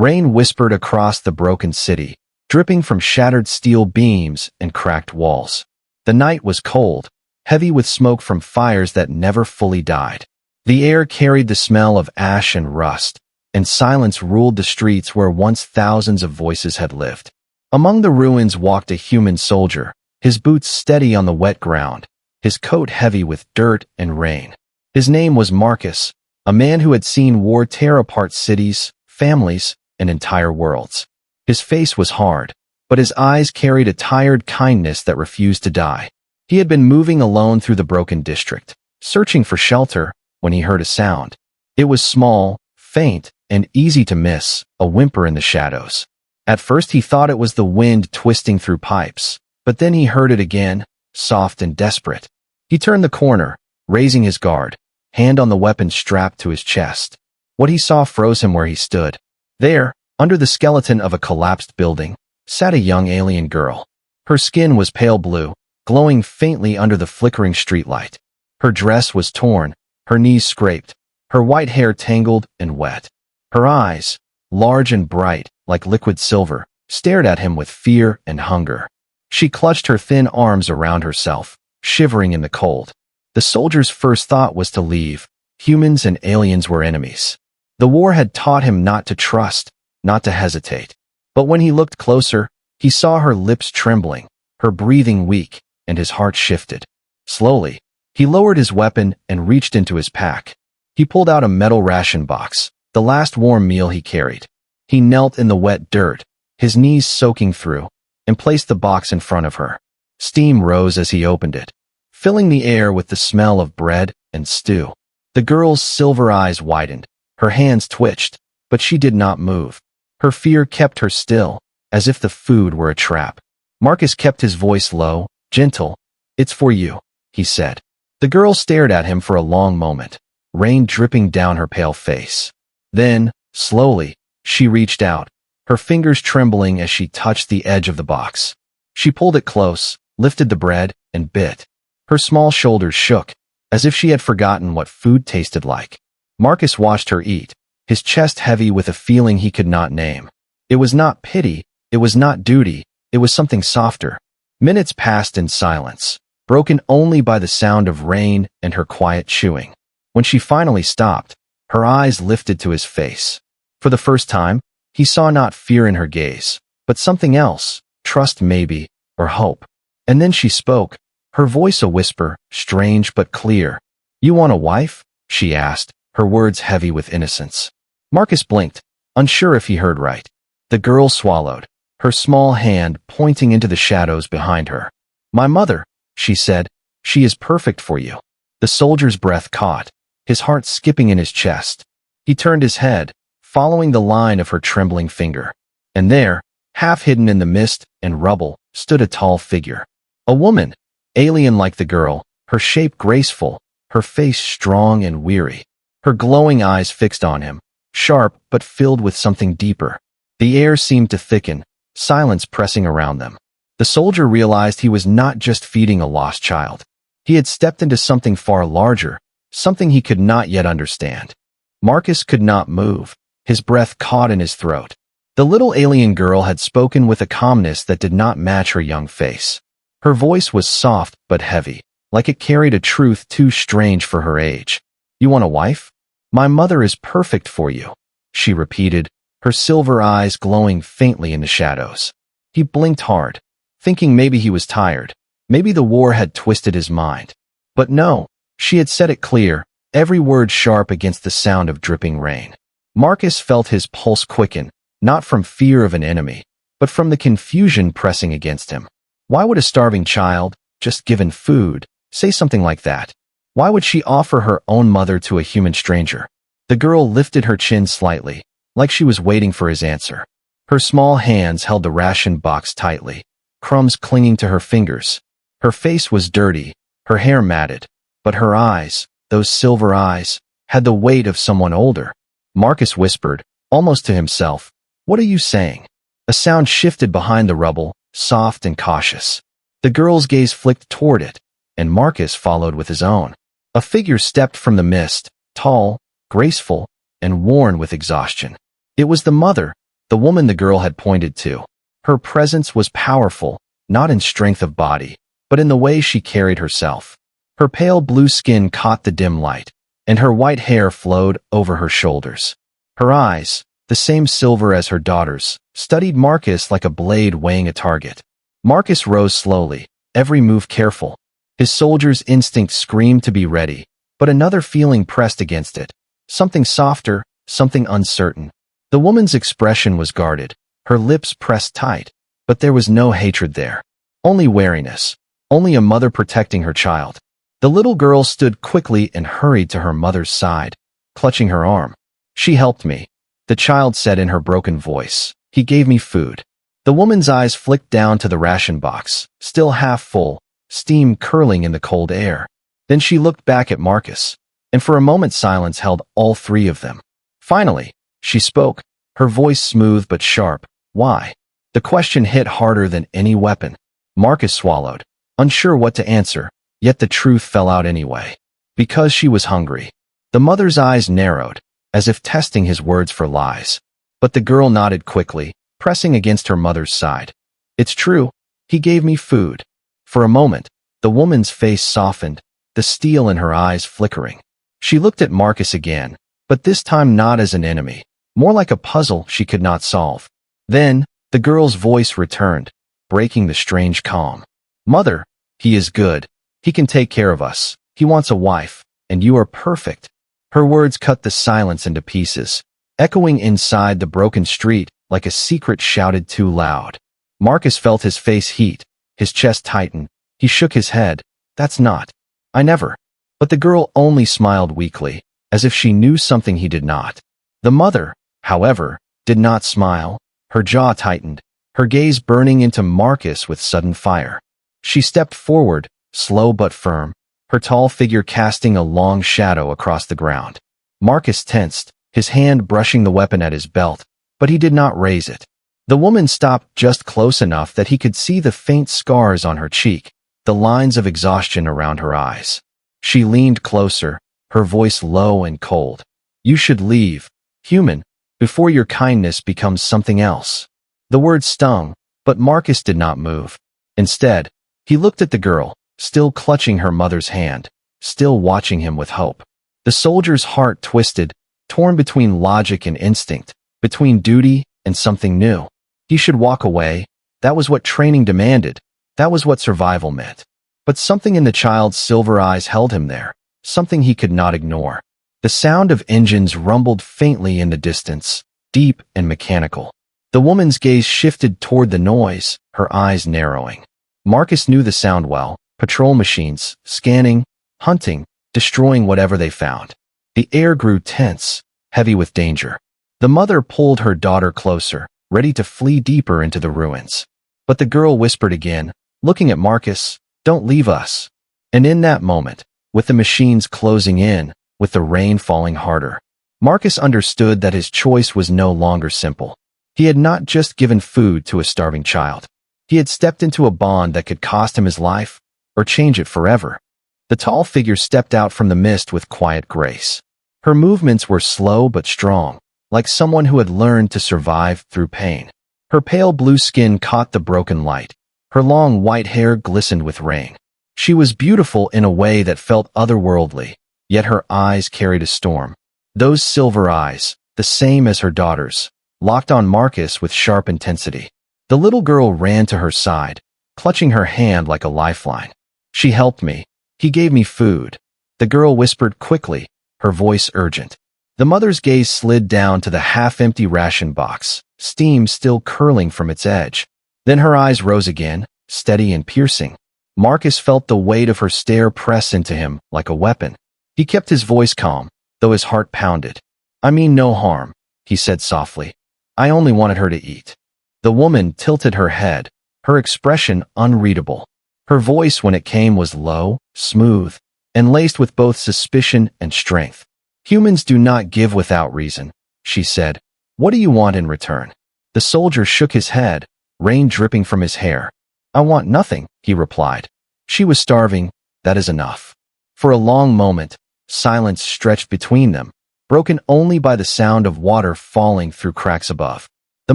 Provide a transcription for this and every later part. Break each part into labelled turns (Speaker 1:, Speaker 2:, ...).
Speaker 1: Rain whispered across the broken city, dripping from shattered steel beams and cracked walls. The night was cold, heavy with smoke from fires that never fully died. The air carried the smell of ash and rust, and silence ruled the streets where once thousands of voices had lived. Among the ruins walked a human soldier, his boots steady on the wet ground, his coat heavy with dirt and rain. His name was Marcus, a man who had seen war tear apart cities, families, and entire worlds. His face was hard, but his eyes carried a tired kindness that refused to die. He had been moving alone through the broken district, searching for shelter, when he heard a sound. It was small, faint, and easy to miss, a whimper in the shadows. At first he thought it was the wind twisting through pipes, but then he heard it again, soft and desperate. He turned the corner, raising his guard, hand on the weapon strapped to his chest. What he saw froze him where he stood. There, under the skeleton of a collapsed building, sat a young alien girl. Her skin was pale blue, glowing faintly under the flickering streetlight. Her dress was torn, her knees scraped, her white hair tangled and wet. Her eyes, large and bright, like liquid silver, stared at him with fear and hunger. She clutched her thin arms around herself, shivering in the cold. The soldier's first thought was to leave. Humans and aliens were enemies. The war had taught him not to trust, not to hesitate. But when he looked closer, he saw her lips trembling, her breathing weak, and his heart shifted. Slowly, he lowered his weapon and reached into his pack. He pulled out a metal ration box, the last warm meal he carried. He knelt in the wet dirt, his knees soaking through, and placed the box in front of her. Steam rose as he opened it, filling the air with the smell of bread and stew. The girl's silver eyes widened, her hands twitched, but she did not move. Her fear kept her still, as if the food were a trap. Marcus kept his voice low, gentle. "It's for you," he said. The girl stared at him for a long moment, rain dripping down her pale face. Then, slowly, she reached out, her fingers trembling as she touched the edge of the box. She pulled it close, lifted the bread, and bit. Her small shoulders shook, as if she had forgotten what food tasted like. Marcus watched her eat, his chest heavy with a feeling he could not name. It was not pity, it was not duty, it was something softer. Minutes passed in silence, broken only by the sound of rain and her quiet chewing. When she finally stopped, her eyes lifted to his face. For the first time, he saw not fear in her gaze, but something else, trust maybe, or hope. And then she spoke, her voice a whisper, strange but clear. "You want a wife?" she asked, her words heavy with innocence. Marcus blinked, unsure if he heard right. The girl swallowed, her small hand pointing into the shadows behind her. "My mother," she said, "she is perfect for you." The soldier's breath caught, his heart skipping in his chest. He turned his head, following the line of her trembling finger. And there, half hidden in the mist and rubble, stood a tall figure. A woman, alien like the girl, her shape graceful, her face strong and weary. Her glowing eyes fixed on him, sharp but filled with something deeper. The air seemed to thicken, silence pressing around them. The soldier realized he was not just feeding a lost child. He had stepped into something far larger, something he could not yet understand. Marcus could not move, his breath caught in his throat. The little alien girl had spoken with a calmness that did not match her young face. Her voice was soft but heavy, like it carried a truth too strange for her age. "You want a wife? My mother is perfect for you," she repeated, her silver eyes glowing faintly in the shadows. He blinked hard, thinking maybe he was tired, maybe the war had twisted his mind. But no, she had said it clear, every word sharp against the sound of dripping rain. Marcus felt his pulse quicken, not from fear of an enemy, but from the confusion pressing against him. Why would a starving child, just given food, say something like that? Why would she offer her own mother to a human stranger? The girl lifted her chin slightly, like she was waiting for his answer. Her small hands held the ration box tightly, crumbs clinging to her fingers. Her face was dirty, her hair matted, but her eyes, those silver eyes, had the weight of someone older. Marcus whispered, almost to himself, "What are you saying?" A sound shifted behind the rubble, soft and cautious. The girl's gaze flicked toward it, and Marcus followed with his own. A figure stepped from the mist, tall, graceful, and worn with exhaustion. It was the mother, the woman the girl had pointed to. Her presence was powerful, not in strength of body, but in the way she carried herself. Her pale blue skin caught the dim light, and her white hair flowed over her shoulders. Her eyes, the same silver as her daughter's, studied Marcus like a blade weighing a target. Marcus rose slowly, every move careful. His soldier's instinct screamed to be ready, but another feeling pressed against it. Something softer, something uncertain. The woman's expression was guarded, her lips pressed tight, but there was no hatred there. Only wariness, only a mother protecting her child. The little girl stood quickly and hurried to her mother's side, clutching her arm. "She helped me," the child said in her broken voice. "He gave me food." The woman's eyes flicked down to the ration box, still half full, steam curling in the cold air. Then she looked back at Marcus, and for a moment silence held all three of them. Finally, she spoke, her voice smooth but sharp. "Why?" The question hit harder than any weapon. Marcus swallowed, unsure what to answer, yet the truth fell out anyway. Because she was hungry. The mother's eyes narrowed, as if testing his words for lies. But the girl nodded quickly, pressing against her mother's side. "It's true, he gave me food." For a moment, the woman's face softened, the steel in her eyes flickering. She looked at Marcus again, but this time not as an enemy, more like a puzzle she could not solve. Then, the girl's voice returned, breaking the strange calm. "Mother, he is good. He can take care of us. He wants a wife, and you are perfect." Her words cut the silence into pieces, echoing inside the broken street like a secret shouted too loud. Marcus felt his face heat, his chest tighten. He shook his head. "That's not. I never." But the girl only smiled weakly, as if she knew something he did not. The mother, however, did not smile. Her jaw tightened, her gaze burning into Marcus with sudden fire. She stepped forward, slow but firm, her tall figure casting a long shadow across the ground. Marcus tensed, his hand brushing the weapon at his belt, but he did not raise it. The woman stopped just close enough that he could see the faint scars on her cheek, the lines of exhaustion around her eyes. She leaned closer, her voice low and cold. "You should leave, human, before your kindness becomes something else." The word stung, but Marcus did not move. Instead, he looked at the girl, still clutching her mother's hand, still watching him with hope. The soldier's heart twisted, torn between logic and instinct, between duty and something new. He should walk away. That was what training demanded. That was what survival meant. But something in the child's silver eyes held him there, something he could not ignore. The sound of engines rumbled faintly in the distance, deep and mechanical. The woman's gaze shifted toward the noise, her eyes narrowing. Marcus knew the sound well. Patrol machines, scanning, hunting, destroying whatever they found. The air grew tense, heavy with danger. The mother pulled her daughter closer, ready to flee deeper into the ruins. But the girl whispered again, looking at Marcus, "Don't leave us." And in that moment, with the machines closing in, with the rain falling harder, Marcus understood that his choice was no longer simple. He had not just given food to a starving child. He had stepped into a bond that could cost him his life, or change it forever. The tall figure stepped out from the mist with quiet grace. Her movements were slow but strong, like someone who had learned to survive through pain. Her pale blue skin caught the broken light. Her long white hair glistened with rain. She was beautiful in a way that felt otherworldly, yet her eyes carried a storm. Those silver eyes, the same as her daughter's, locked on Marcus with sharp intensity. The little girl ran to her side, clutching her hand like a lifeline. "She helped me. He gave me food." The girl whispered quickly, her voice urgent. The mother's gaze slid down to the half-empty ration box, steam still curling from its edge. Then her eyes rose again, steady and piercing. Marcus felt the weight of her stare press into him like a weapon. He kept his voice calm, though his heart pounded. "I mean no harm," he said softly. "I only wanted her to eat." The woman tilted her head, her expression unreadable. Her voice when it came was low, smooth, and laced with both suspicion and strength. "Humans do not give without reason," she said. "What do you want in return?" The soldier shook his head, rain dripping from his hair. "I want nothing," he replied. "She was starving, that is enough." For a long moment, silence stretched between them, broken only by the sound of water falling through cracks above. The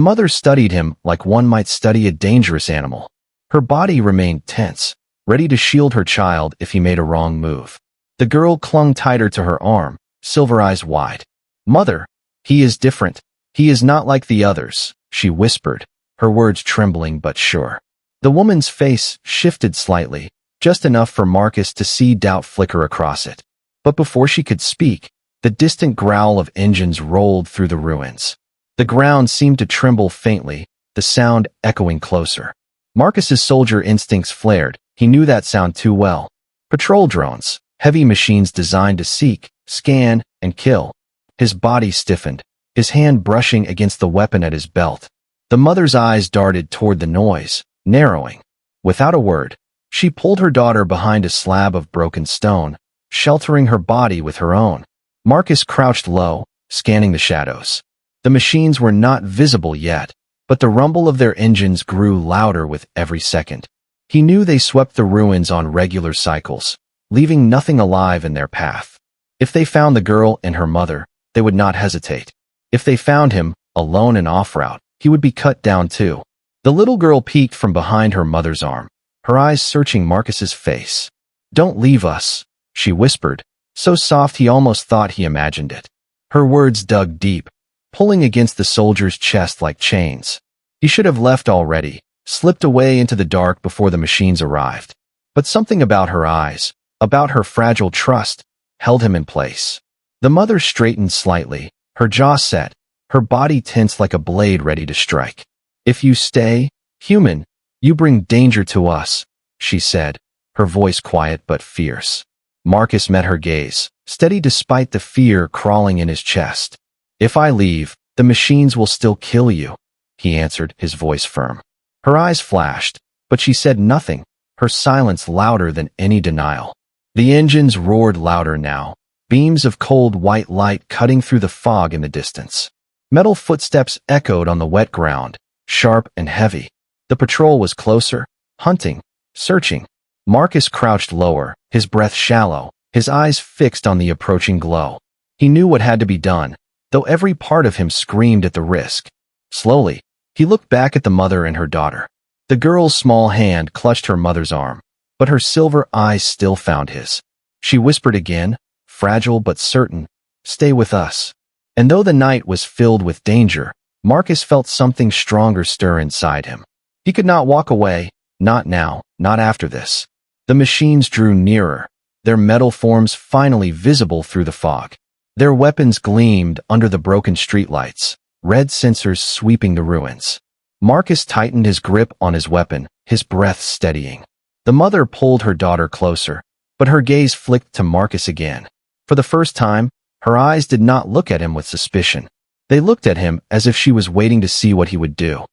Speaker 1: mother studied him like one might study a dangerous animal. Her body remained tense, ready to shield her child if he made a wrong move. The girl clung tighter to her arm, silver eyes wide. "Mother, he is different. He is not like the others," she whispered, her words trembling but sure. The woman's face shifted slightly, just enough for Marcus to see doubt flicker across it. But before she could speak, the distant growl of engines rolled through the ruins. The ground seemed to tremble faintly, the sound echoing closer. Marcus's soldier instincts flared. He knew that sound too well. Patrol drones, heavy machines designed to seek, scan, and kill. His body stiffened, his hand brushing against the weapon at his belt. The mother's eyes darted toward the noise, narrowing. Without a word, she pulled her daughter behind a slab of broken stone, sheltering her body with her own. Marcus crouched low, scanning the shadows. The machines were not visible yet, but the rumble of their engines grew louder with every second. He knew they swept the ruins on regular cycles, leaving nothing alive in their path. If they found the girl and her mother, they would not hesitate. If they found him, alone and off-route, he would be cut down too. The little girl peeked from behind her mother's arm, her eyes searching Marcus's face. "Don't leave us," she whispered, so soft he almost thought he imagined it. Her words dug deep, pulling against the soldier's chest like chains. He should have left already, slipped away into the dark before the machines arrived. But something about her eyes, about her fragile trust, held him in place. The mother straightened slightly, her jaw set, her body tense like a blade ready to strike. "If you stay, human, you bring danger to us," she said, her voice quiet but fierce. Marcus met her gaze, steady despite the fear crawling in his chest. "If I leave, the machines will still kill you," he answered, his voice firm. Her eyes flashed, but she said nothing, her silence louder than any denial. The engines roared louder now, beams of cold white light cutting through the fog in the distance. Metal footsteps echoed on the wet ground, sharp and heavy. The patrol was closer, hunting, searching. Marcus crouched lower, his breath shallow, his eyes fixed on the approaching glow. He knew what had to be done, though every part of him screamed at the risk. Slowly, he looked back at the mother and her daughter. The girl's small hand clutched her mother's arm, but her silver eyes still found his. She whispered again, fragile but certain, "Stay with us." And though the night was filled with danger, Marcus felt something stronger stir inside him. He could not walk away, not now, not after this. The machines drew nearer, their metal forms finally visible through the fog. Their weapons gleamed under the broken streetlights, red sensors sweeping the ruins. Marcus tightened his grip on his weapon, his breath steadying. The mother pulled her daughter closer, but her gaze flicked to Marcus again. For the first time, her eyes did not look at him with suspicion. They looked at him as if she was waiting to see what he would do.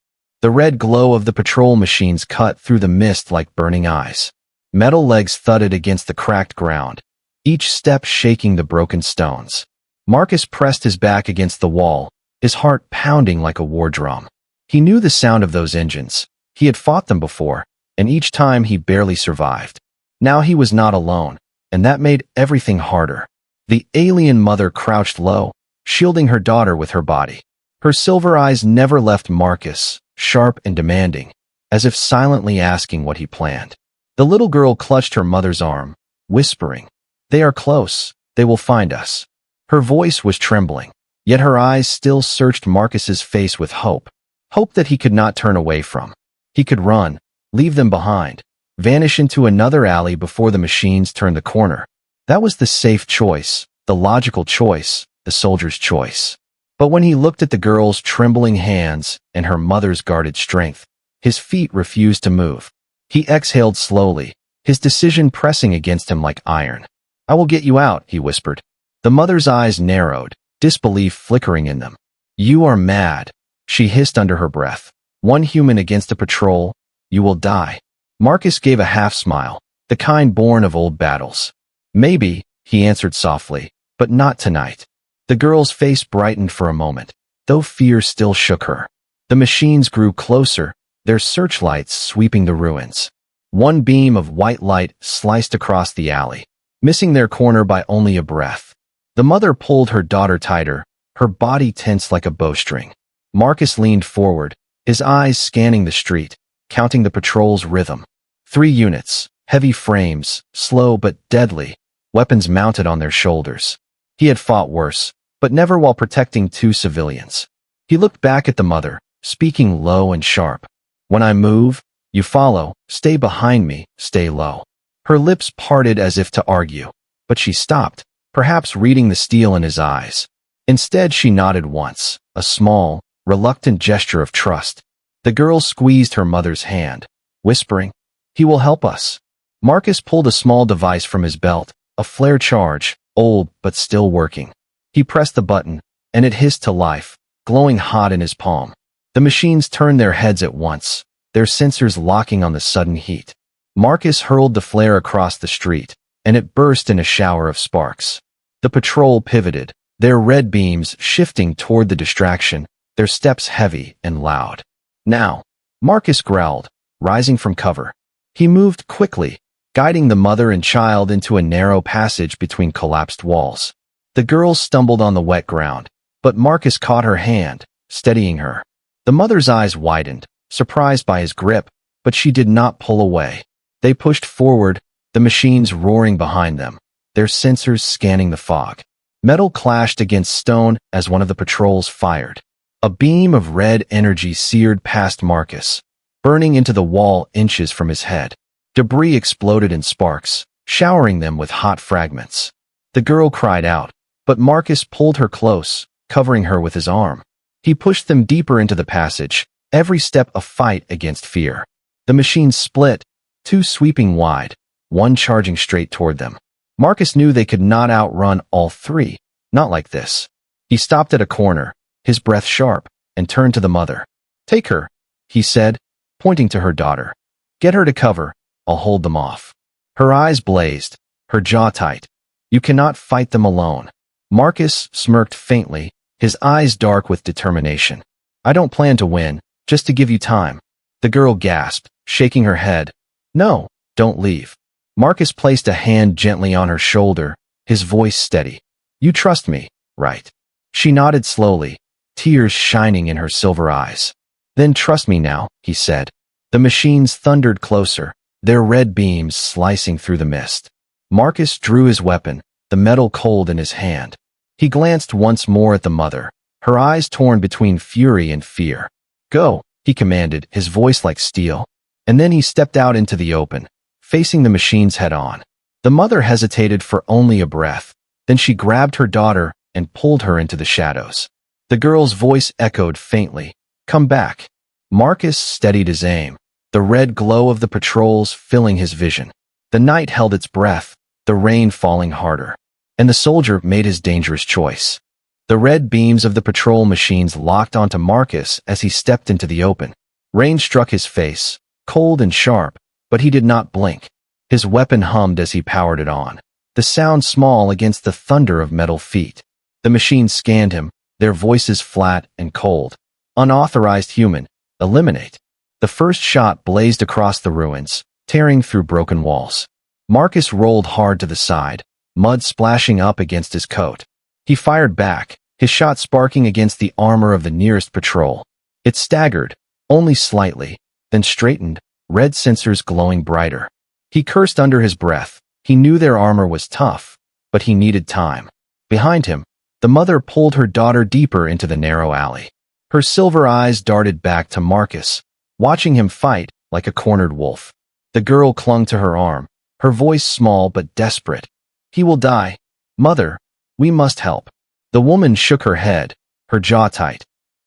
Speaker 1: The red glow of the patrol machines cut through the mist like burning eyes. Metal legs thudded against the cracked ground, each step shaking the broken stones. Marcus pressed his back against the wall, his heart pounding like a war drum. He knew the sound of those engines. He had fought them before, and each time he barely survived. Now he was not alone, and that made everything harder. The alien mother crouched low, shielding her daughter with her body. Her silver eyes never left Marcus, sharp and demanding, as if silently asking what he planned. The little girl clutched her mother's arm, whispering, "They are close, they will find us." Her voice was trembling, yet her eyes still searched Marcus's face with hope. Hope that he could not turn away from. He could run, leave them behind, vanish into another alley before the machines turned the corner. That was the safe choice, the logical choice, the soldier's choice. But when he looked at the girl's trembling hands and her mother's guarded strength, his feet refused to move. He exhaled slowly, his decision pressing against him like iron. "I will get you out," he whispered. The mother's eyes narrowed, disbelief flickering in them. "You are mad," she hissed under her breath. "One human against a patrol, you will die." Marcus gave a half-smile, the kind born of old battles. "Maybe," he answered softly, "but not tonight." The girl's face brightened for a moment, though fear still shook her. The machines grew closer, their searchlights sweeping the ruins. One beam of white light sliced across the alley, missing their corner by only a breath. The mother pulled her daughter tighter, her body tense like a bowstring. Marcus leaned forward, his eyes scanning the street, counting the patrol's rhythm. 3 units, heavy frames, slow but deadly, weapons mounted on their shoulders. He had fought worse, but never while protecting 2 civilians. He looked back at the mother, speaking low and sharp. "When I move, you follow, stay behind me, stay low." Her lips parted as if to argue, but she stopped, perhaps reading the steel in his eyes. Instead, she nodded once, a small, reluctant gesture of trust. The girl squeezed her mother's hand, whispering, "He will help us." Marcus pulled a small device from his belt, a flare charge, old but still working. He pressed the button, and it hissed to life, glowing hot in his palm. The machines turned their heads at once, their sensors locking on the sudden heat. Marcus hurled the flare across the street, and it burst in a shower of sparks. The patrol pivoted, their red beams shifting toward the distraction, their steps heavy and loud. "Now," Marcus growled, rising from cover. He moved quickly, guiding the mother and child into a narrow passage between collapsed walls. The girl stumbled on the wet ground, but Marcus caught her hand, steadying her. The mother's eyes widened, surprised by his grip, but she did not pull away. They pushed forward, the machines roaring behind them, their sensors scanning the fog. Metal clashed against stone as one of the patrols fired. A beam of red energy seared past Marcus, burning into the wall inches from his head. Debris exploded in sparks, showering them with hot fragments. The girl cried out, but Marcus pulled her close, covering her with his arm. He pushed them deeper into the passage, every step a fight against fear. The machines split, 2 sweeping wide, 1 charging straight toward them. Marcus knew they could not outrun all 3, not like this. He stopped at a corner, his breath sharp, and turned to the mother. "Take her," he said, pointing to her daughter. "Get her to cover, I'll hold them off." Her eyes blazed, her jaw tight. "You cannot fight them alone." Marcus smirked faintly, his eyes dark with determination. "I don't plan to win, just to give you time." The girl gasped, shaking her head. "No, don't leave." Marcus placed a hand gently on her shoulder, his voice steady. "You trust me, right?" She nodded slowly, tears shining in her silver eyes. "Then trust me now," he said. The machines thundered closer, their red beams slicing through the mist. Marcus drew his weapon, the metal cold in his hand. He glanced once more at the mother, her eyes torn between fury and fear. "Go," he commanded, his voice like steel. And then he stepped out into the open, facing the machines head-on. The mother hesitated for only a breath, then she grabbed her daughter and pulled her into the shadows. The girl's voice echoed faintly, "Come back." Marcus steadied his aim, the red glow of the patrols filling his vision. The night held its breath, the rain falling harder. And the soldier made his dangerous choice. The red beams of the patrol machines locked onto Marcus as he stepped into the open. Rain struck his face, cold and sharp, but he did not blink. His weapon hummed as he powered it on, the sound small against the thunder of metal feet. The machines scanned him, their voices flat and cold. "Unauthorized human, eliminate." The first shot blazed across the ruins, tearing through broken walls. Marcus rolled hard to the side, mud splashing up against his coat. He fired back, his shot sparking against the armor of the nearest patrol. It staggered, only slightly, then straightened, red sensors glowing brighter. He cursed under his breath. He knew their armor was tough, but he needed time. Behind him, the mother pulled her daughter deeper into the narrow alley. Her silver eyes darted back to Marcus, watching him fight like a cornered wolf. The girl clung to her arm, her voice small but desperate. "He will die. Mother, we must help." The woman shook her head, her jaw tight.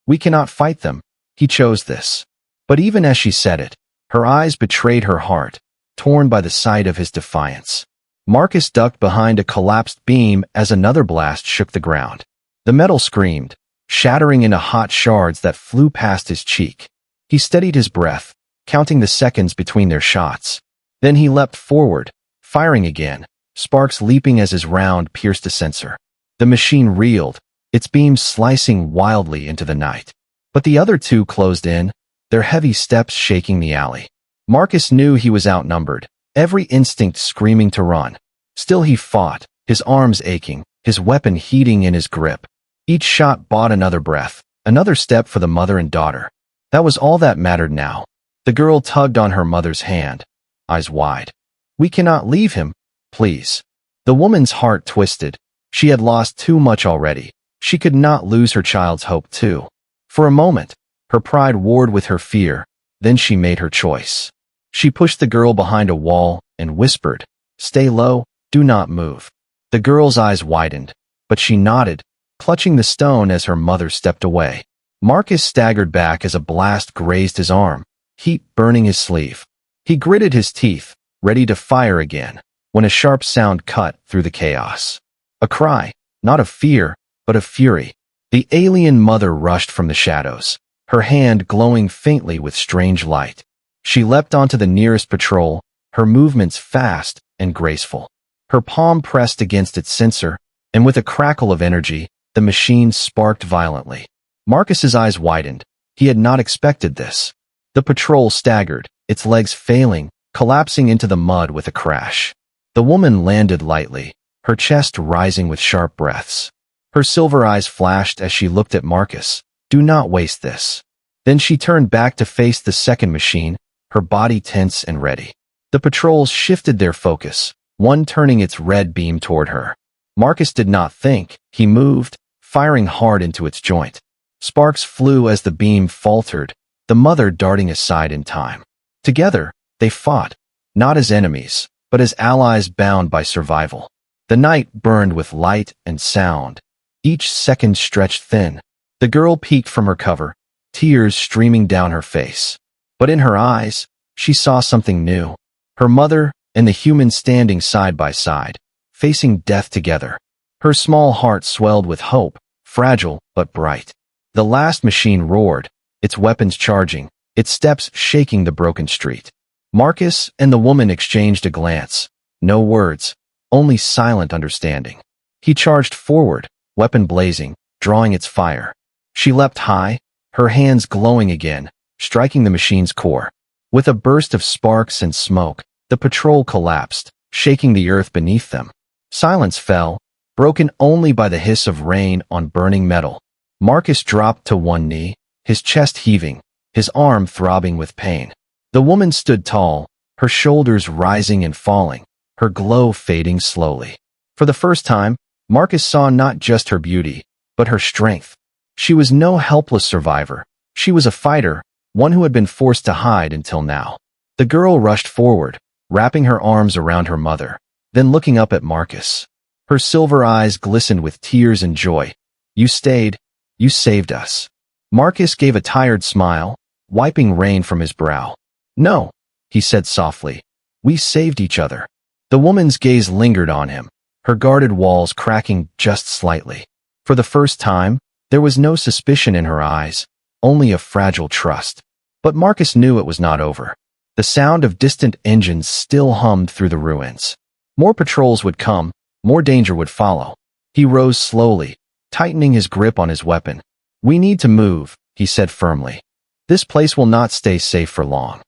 Speaker 1: "We cannot fight them. He chose this." But even as she said it, her eyes betrayed her heart, torn by the sight of his defiance. Marcus ducked behind a collapsed beam as another blast shook the ground. The metal screamed, shattering into hot shards that flew past his cheek. He steadied his breath, counting the seconds between their shots. Then he leapt forward, firing again, sparks leaping as his round pierced a sensor. The machine reeled, its beams slicing wildly into the night. But the other 2 closed in, their heavy steps shaking the alley. Marcus knew he was outnumbered, every instinct screaming to run. Still he fought, his arms aching, his weapon heating in his grip. Each shot bought another breath, Another step for the mother and daughter. That was all that mattered now. The girl tugged on her mother's hand, eyes wide. We cannot leave him, please. The woman's heart twisted. She had lost too much already. She could not lose her child's hope too. For a moment, her pride warred with her fear. Then she made her choice. She pushed the girl behind a wall and whispered, "Stay low, do not move." The girl's eyes widened, but she nodded, clutching the stone as her mother stepped away. Marcus staggered back as a blast grazed his arm, heat burning his sleeve. He gritted his teeth, ready to fire again, when a sharp sound cut through the chaos. A cry, not of fear, but of fury. The alien mother rushed from the shadows, her hand glowing faintly with strange light. She leapt onto the nearest patrol, her movements fast and graceful. Her palm pressed against its sensor, and with a crackle of energy, the machine sparked violently. Marcus's eyes widened. He had not expected this. The patrol staggered, its legs failing, collapsing into the mud with a crash. The woman landed lightly, her chest rising with sharp breaths. Her silver eyes flashed as she looked at Marcus. Do not waste this. Then she turned back to face the second machine, her body tense and ready. The patrols shifted their focus, one turning its red beam toward her. Marcus did not think. He moved, firing hard into its joint. Sparks flew as the beam faltered, the mother darting aside in time. Together, they fought, not as enemies, but as allies bound by survival. The night burned with light and sound. Each second stretched thin. The girl peeked from her cover, tears streaming down her face. But in her eyes, she saw something new. Her mother and the human standing side by side, facing death together. Her small heart swelled with hope, fragile but bright. The last machine roared, its weapons charging, its steps shaking the broken street. Marcus and the woman exchanged a glance. No words, only silent understanding. He charged forward, weapon blazing, drawing its fire. She leapt high, her hands glowing again, striking the machine's core. With a burst of sparks and smoke, the patrol collapsed, shaking the earth beneath them. Silence fell, broken only by the hiss of rain on burning metal. Marcus dropped to one knee, his chest heaving, his arm throbbing with pain. The woman stood tall, her shoulders rising and falling, her glow fading slowly. For the first time, Marcus saw not just her beauty, but her strength. She was no helpless survivor. She was a fighter, one who had been forced to hide until now. The girl rushed forward, wrapping her arms around her mother, then looking up at Marcus. Her silver eyes glistened with tears and joy. You stayed. You saved us. Marcus gave a tired smile, wiping rain from his brow. No, he said softly. We saved each other. The woman's gaze lingered on him, her guarded walls cracking just slightly. For the first time, there was no suspicion in her eyes, only a fragile trust. But Marcus knew it was not over. The sound of distant engines still hummed through the ruins. More patrols would come, more danger would follow. He rose slowly, tightening his grip on his weapon. We need to move, he said firmly. This place will not stay safe for long.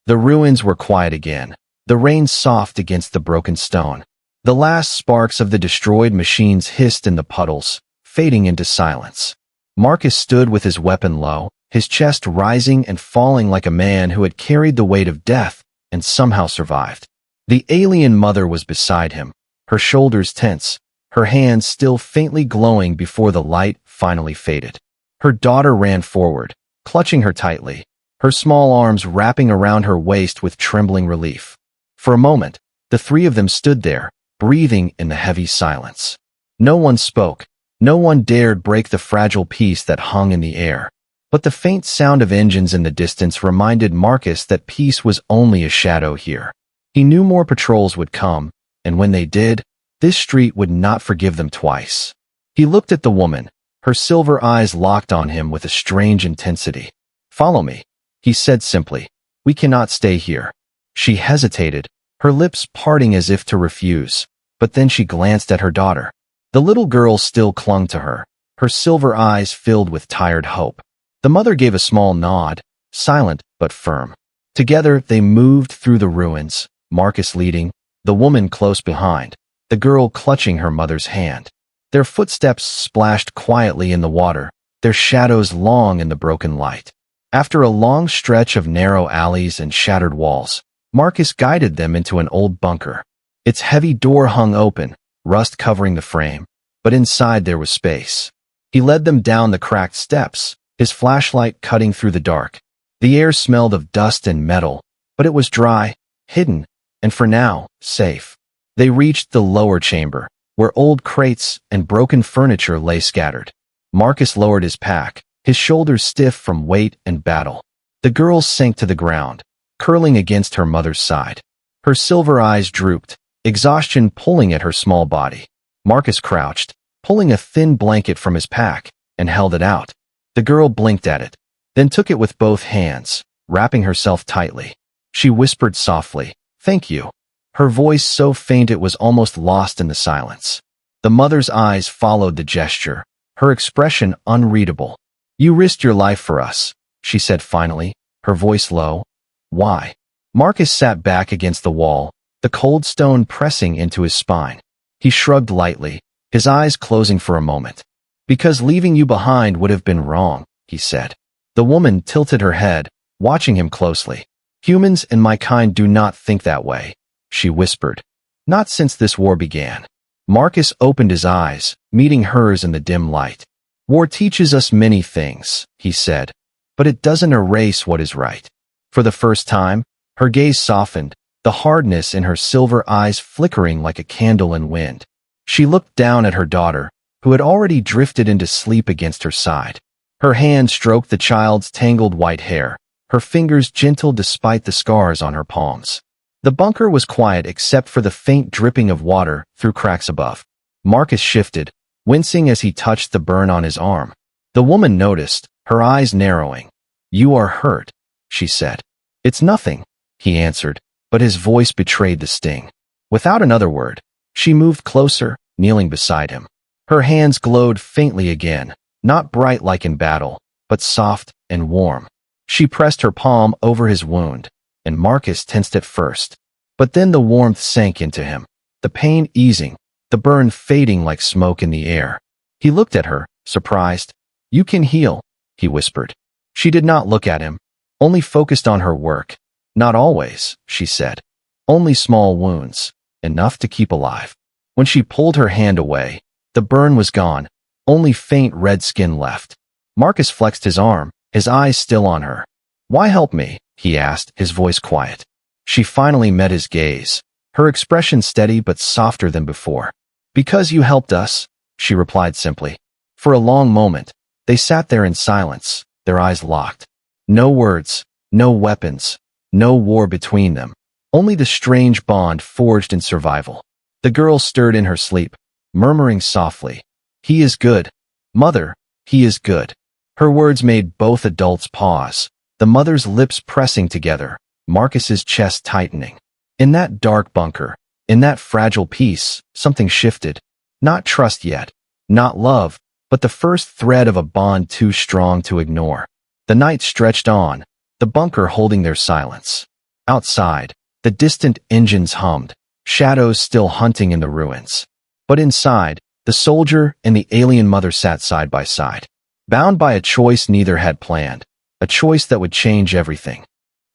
Speaker 1: The ruins were quiet again, the rain soft against the broken stone. The last sparks of the destroyed machines hissed in the puddles, fading into silence. Marcus stood with his weapon low, his chest rising and falling like a man who had carried the weight of death and somehow survived. The alien mother was beside him, her shoulders tense, her hands still faintly glowing before the light finally faded. Her daughter ran forward, clutching her tightly, her small arms wrapping around her waist with trembling relief. For a moment, the three of them stood there, breathing in the heavy silence. No one spoke. No one dared break the fragile peace that hung in the air. But the faint sound of engines in the distance reminded Marcus that peace was only a shadow here. He knew more patrols would come, and when they did, this street would not forgive them twice. He looked at the woman, her silver eyes locked on him with a strange intensity. Follow me, he said simply. We cannot stay here. She hesitated, her lips parting as if to refuse, but then she glanced at her daughter. The little girl still clung to her, her silver eyes filled with tired hope. The mother gave a small nod, silent but firm. Together they moved through the ruins, Marcus leading, the woman close behind, the girl clutching her mother's hand. Their footsteps splashed quietly in the water, their shadows long in the broken light. After a long stretch of narrow alleys and shattered walls, Marcus guided them into an old bunker. Its heavy door hung open, rust covering the frame, but inside there was space. He led them down the cracked steps, his flashlight cutting through the dark. The air smelled of dust and metal, but it was dry, hidden, and for now, safe. They reached the lower chamber, where old crates and broken furniture lay scattered. Marcus lowered his pack, his shoulders stiff from weight and battle. The girl sank to the ground, curling against her mother's side. Her silver eyes drooped, exhaustion pulling at her small body. Marcus crouched, pulling a thin blanket from his pack, and held it out. The girl blinked at it, then took it with both hands, wrapping herself tightly. She whispered softly, "Thank you," her voice so faint it was almost lost in the silence. The mother's eyes followed the gesture, her expression unreadable. "You risked your life for us," she said finally, her voice low. "Why?" Marcus sat back against the wall, the cold stone pressing into his spine. He shrugged lightly, his eyes closing for a moment. "Because leaving you behind would have been wrong," he said. The woman tilted her head, watching him closely. "Humans and my kind do not think that way," she whispered. "Not since this war began." Marcus opened his eyes, meeting hers in the dim light. "War teaches us many things," he said, "but it doesn't erase what is right." For the first time, her gaze softened, the hardness in her silver eyes flickering like a candle in wind. She looked down at her daughter, who had already drifted into sleep against her side. Her hand stroked the child's tangled white hair, her fingers gentle despite the scars on her palms. The bunker was quiet except for the faint dripping of water through cracks above. Marcus shifted, wincing as he touched the burn on his arm. The woman noticed, her eyes narrowing. "You are hurt," she said. "It's nothing," he answered, but his voice betrayed the sting. Without another word, she moved closer, kneeling beside him. Her hands glowed faintly again, not bright like in battle, but soft and warm. She pressed her palm over his wound, and Marcus tensed at first. But then the warmth sank into him, the pain easing, the burn fading like smoke in the air. He looked at her, surprised. "You can heal," he whispered. She did not look at him, only focused on her work. "Not always," she said. "Only small wounds, enough to keep alive." When she pulled her hand away, the burn was gone, only faint red skin left. Marcus flexed his arm, his eyes still on her. "Why help me?" he asked, his voice quiet. She finally met his gaze, her expression steady but softer than before. "Because you helped us," she replied simply. For a long moment, they sat there in silence, their eyes locked. No words, no weapons, no war between them, only the strange bond forged in survival. The girl stirred in her sleep, murmuring softly, "He is good. Mother, he is good." Her words made both adults pause, the mother's lips pressing together, Marcus's chest tightening. In that dark bunker, in that fragile peace, something shifted. Not trust yet, not love, but the first thread of a bond too strong to ignore. The night stretched on, the bunker holding their silence. Outside, the distant engines hummed, shadows still hunting in the ruins. But inside, the soldier and the alien mother sat side by side, bound by a choice neither had planned, a choice that would change everything.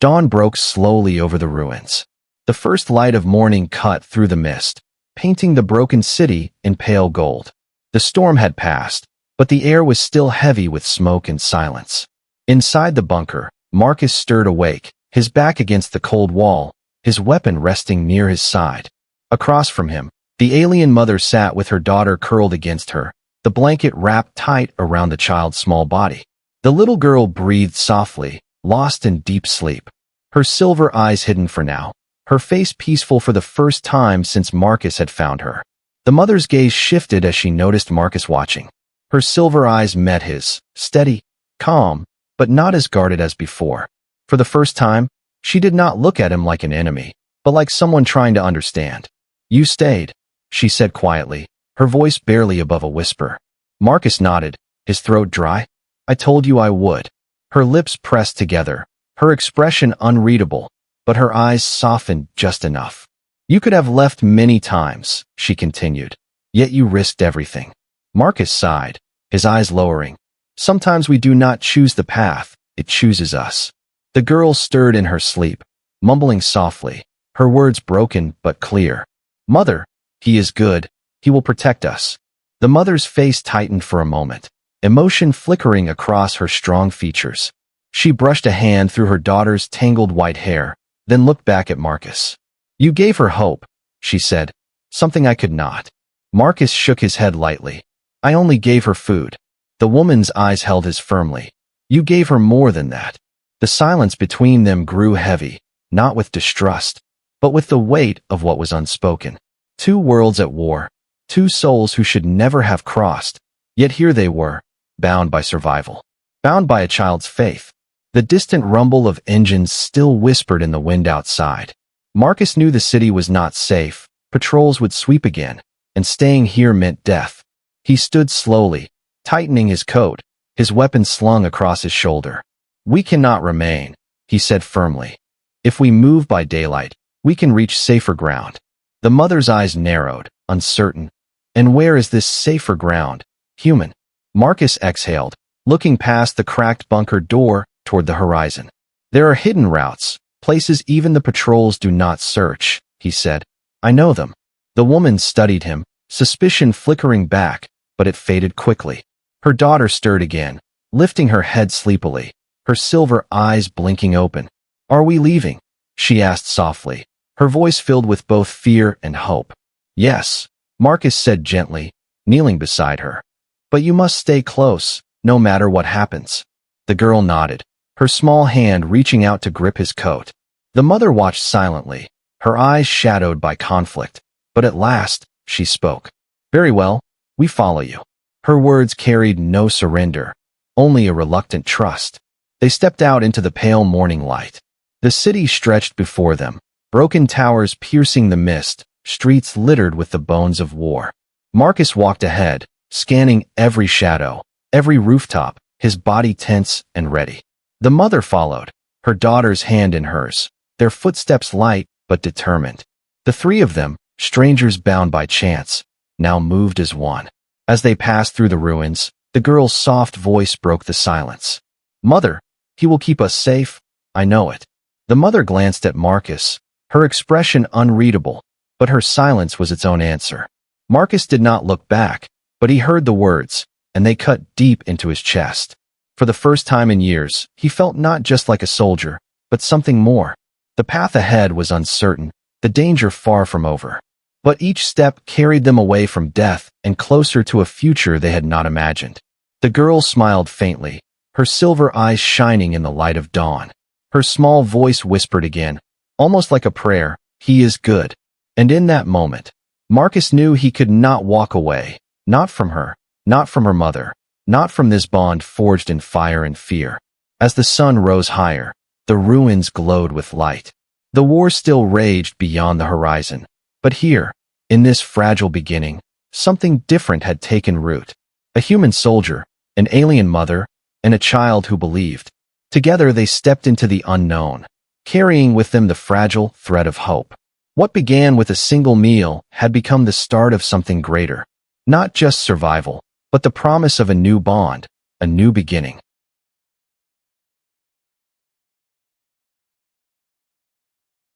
Speaker 1: Dawn broke slowly over the ruins. The first light of morning cut through the mist, painting the broken city in pale gold. The storm had passed, but the air was still heavy with smoke and silence. Inside the bunker, Marcus stirred awake, his back against the cold wall, his weapon resting near his side. Across from him, the alien mother sat with her daughter curled against her, the blanket wrapped tight around the child's small body. The little girl breathed softly, lost in deep sleep, her silver eyes hidden for now, her face peaceful for the first time since Marcus had found her. The mother's gaze shifted as she noticed Marcus watching. Her silver eyes met his, steady, calm, but not as guarded as before. For the first time, she did not look at him like an enemy, but like someone trying to understand. "You stayed," she said quietly, her voice barely above a whisper. Marcus nodded, his throat dry. "I told you I would." Her lips pressed together, her expression unreadable, but her eyes softened just enough. "You could have left many times," she continued, "yet you risked everything." Marcus sighed, his eyes lowering. Sometimes we do not choose the path, it chooses us. The girl stirred in her sleep, mumbling softly, her words broken but clear. Mother, he is good, he will protect us. The mother's face tightened for a moment, emotion flickering across her strong features. She brushed a hand through her daughter's tangled white hair, then looked back at Marcus. You gave her hope, she said, something I could not. Marcus shook his head lightly. I only gave her food. The woman's eyes held his firmly. You gave her more than that. The silence between them grew heavy, not with distrust, but with the weight of what was unspoken. Two worlds at war, two souls who should never have crossed, yet here they were, bound by survival, bound by a child's faith. The distant rumble of engines still whispered in the wind outside. Marcus knew the city was not safe, patrols would sweep again, and staying here meant death. He stood slowly, tightening his coat, his weapon slung across his shoulder. We cannot remain, he said firmly. If we move by daylight, we can reach safer ground. The mother's eyes narrowed, uncertain. And where is this safer ground? Human. Marcus exhaled, looking past the cracked bunker door toward the horizon. There are hidden routes, places even the patrols do not search, he said. I know them. The woman studied him, suspicion flickering back, but it faded quickly. Her daughter stirred again, lifting her head sleepily, her silver eyes blinking open. Are we leaving? She asked softly, her voice filled with both fear and hope. Yes, Marcus said gently, kneeling beside her. But you must stay close, no matter what happens. The girl nodded, her small hand reaching out to grip his coat. The mother watched silently, her eyes shadowed by conflict. But at last, she spoke. Very well, we follow you. Her words carried no surrender, only a reluctant trust. They stepped out into the pale morning light. The city stretched before them, broken towers piercing the mist, streets littered with the bones of war. Marcus walked ahead, scanning every shadow, every rooftop, his body tense and ready. The mother followed, her daughter's hand in hers, their footsteps light but determined. The three of them, strangers bound by chance, now moved as one. As they passed through the ruins, the girl's soft voice broke the silence. Mother, he will keep us safe, I know it. The mother glanced at Marcus, her expression unreadable, but her silence was its own answer. Marcus did not look back, but he heard the words, and they cut deep into his chest. For the first time in years, he felt not just like a soldier, but something more. The path ahead was uncertain, the danger far from over. But each step carried them away from death and closer to a future they had not imagined. The girl smiled faintly, her silver eyes shining in the light of dawn. Her small voice whispered again, almost like a prayer, he is good. And in that moment, Marcus knew he could not walk away, not from her, not from her mother, not from this bond forged in fire and fear. As the sun rose higher, the ruins glowed with light. The war still raged beyond the horizon, but here, in this fragile beginning, something different had taken root. A human soldier, an alien mother, and a child who believed. Together they stepped into the unknown, carrying with them the fragile thread of hope. What began with a single meal had become the start of something greater. Not just survival, but the promise of a new bond, a new beginning.